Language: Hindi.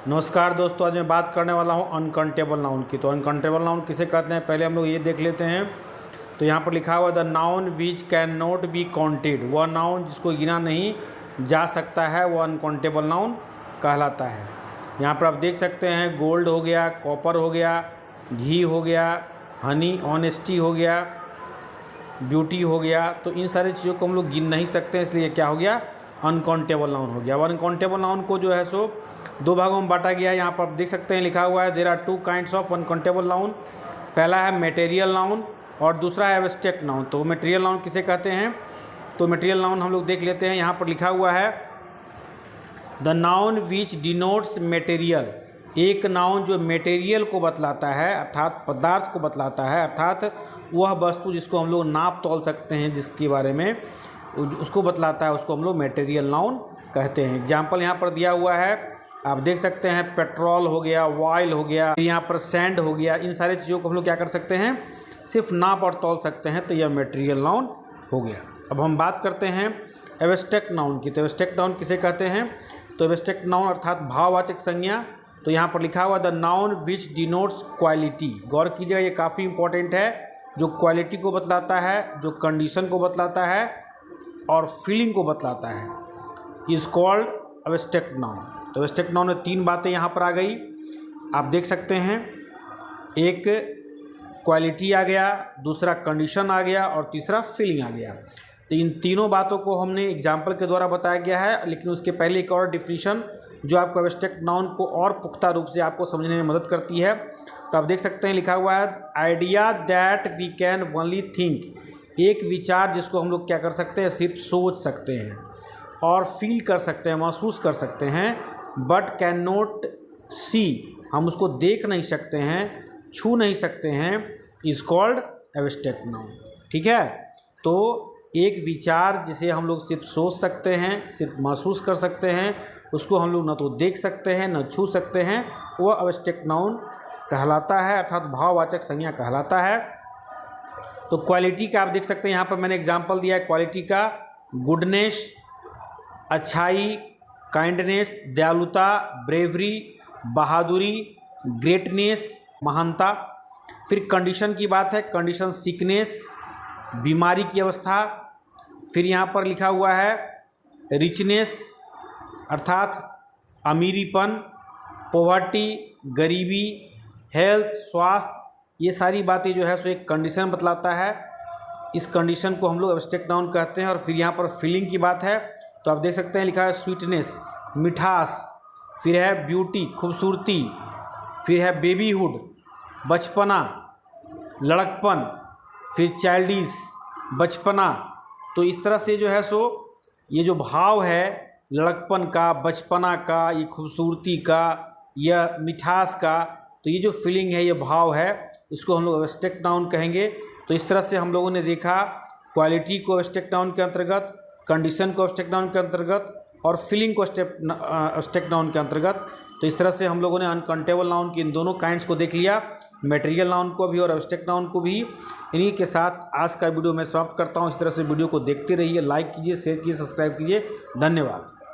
नमस्कार दोस्तों, आज मैं बात करने वाला हूँ अनकाउंटेबल नाउन की। तो अनकाउंटेबल नाउन किसे कहते हैं, पहले हम लोग ये देख लेते हैं। तो यहाँ पर लिखा हुआ the noun which can not be counted, वह नाउन जिसको गिना नहीं जा सकता है वह अनकाउंटेबल नाउन कहलाता है। यहाँ पर आप देख सकते हैं गोल्ड हो गया, कॉपर हो गया, घी हो गया, हनी, ऑनेस्टी हो गया, ब्यूटी हो गया। तो इन सारी चीज़ों को हम लोग गिन नहीं सकते, इसलिए क्या हो गया, अनकाउंटेबल नाउन हो गया। और अनकाउंटेबल नाउन को जो है सो दो भागों में बांटा गया है। यहाँ पर आप देख सकते हैं लिखा हुआ है there are two kinds of uncountable noun. पहला है मटेरियल नाउन और दूसरा है एब्स्ट्रैक्ट नाउन। तो मटेरियल नाउन किसे कहते हैं, तो मटेरियल नाउन हम लोग देख लेते हैं। यहाँ पर लिखा हुआ है the noun which denotes material, एक नाउन जो मटेरियल को बतलाता है अर्थात पदार्थ को बतलाता है, अर्थात वह वस्तु जिसको हम लोग नाप तोल सकते हैं, जिसके बारे में उसको बतलाता है, उसको हम लोग मटेरियल नाउन कहते हैं। एग्जाम्पल यहाँ पर दिया हुआ है, आप देख सकते हैं पेट्रोल हो गया, ऑयल हो गया, यहाँ पर सैंड हो गया। इन सारी चीज़ों को हम लोग क्या कर सकते हैं, सिर्फ नाप और तोल सकते हैं, तो यह मटेरियल नाउन हो गया। अब हम बात करते हैं एब्स्ट्रैक्ट नाउन की। तो एब्स्ट्रैक्ट नाउन किसे कहते हैं, तो एब्स्ट्रैक्ट नाउन अर्थात भाववाचक संज्ञा। तो यहाँ पर लिखा हुआ the noun which denotes quality, गौर कीजिएगा ये काफ़ी इंपॉर्टेंट है, जो क्वालिटी को बतलाता है, जो कंडीशन को बतलाता है और फीलिंग को बतलाता है, इज़ कॉल्ड एब्स्ट्रैक्ट नाउन। तो एब्स्ट्रैक्ट नाउन में तीन बातें यहाँ पर आ गई, आप देख सकते हैं। एक क्वालिटी आ गया, दूसरा कंडीशन आ गया और तीसरा फीलिंग आ गया। तो इन तीनों बातों को हमने एग्जाम्पल के द्वारा बताया गया है, लेकिन उसके पहले एक और डिफिनीशन जो आपको एब्स्ट्रैक्ट नाउन को और पुख्ता रूप से आपको समझने में मदद करती है। तो आप देख सकते हैं लिखा हुआ है idea that we can only think, एक विचार जिसको हम लोग क्या कर सकते हैं, सिर्फ सोच सकते हैं और फील कर सकते हैं, महसूस कर सकते हैं, बट कैन नॉट सी, हम उसको देख नहीं सकते हैं, छू नहीं सकते हैं, इज़ कॉल्ड एब्स्ट्रैक्ट नाउन। ठीक है, तो एक विचार जिसे हम लोग सिर्फ सोच सकते हैं, सिर्फ महसूस कर सकते हैं, उसको हम लोग न तो देख सकते हैं न छू सकते हैं, वह एब्स्ट्रैक्ट नाउन कहलाता है, अर्थात भाववाचक संज्ञा कहलाता है। तो क्वालिटी का आप देख सकते हैं, यहाँ पर मैंने एग्जाम्पल दिया है क्वालिटी का, गुडनेस, अच्छाई, काइंडनेस, दयालुता, ब्रेवरी, बहादुरी, ग्रेटनेस, महानता। फिर कंडीशन की बात है, कंडीशन सिकनेस, बीमारी की अवस्था। फिर यहाँ पर लिखा हुआ है रिचनेस अर्थात अमीरीपन, पॉवर्टी, गरीबी, हेल्थ, स्वास्थ्य, ये सारी बातें जो है सो एक कंडीशन बतलाता है। इस कंडीशन को हम लोग एब्स्ट्रैक्ट नाउन कहते हैं। और फिर यहाँ पर फीलिंग की बात है, तो आप देख सकते हैं लिखा है स्वीटनेस, मिठास, फिर है ब्यूटी, खूबसूरती, फिर है बेबीहुड, बचपना, लड़कपन, फिर चाइल्डिश, बचपना। तो इस तरह से जो है सो ये जो भाव है लड़कपन का, बचपना का, ये खूबसूरती का, यह मिठास का, तो ये जो फीलिंग है, ये भाव है, इसको हम लोग एब्स्ट्रैक्ट नाउन कहेंगे। तो इस तरह से हम लोगों ने देखा क्वालिटी को एब्स्ट्रैक्ट नाउन के अंतर्गत, कंडीशन को एब्स्ट्रैक्ट नाउन के अंतर्गत और फीलिंग को एब्स्ट्रैक्ट नाउन के अंतर्गत। तो इस तरह से हम लोगों ने अनकाउंटेबल नाउन की इन दोनों काइंड्स को देख लिया, मटेरियल नाउन को भी और एब्स्ट्रैक्ट नाउन को भी। इन्हीं के साथ आज का वीडियो मैं समाप्त करता हूँ। इस तरह से वीडियो को देखते रहिए, लाइक कीजिए, शेयर कीजिए, सब्सक्राइब कीजिए। धन्यवाद।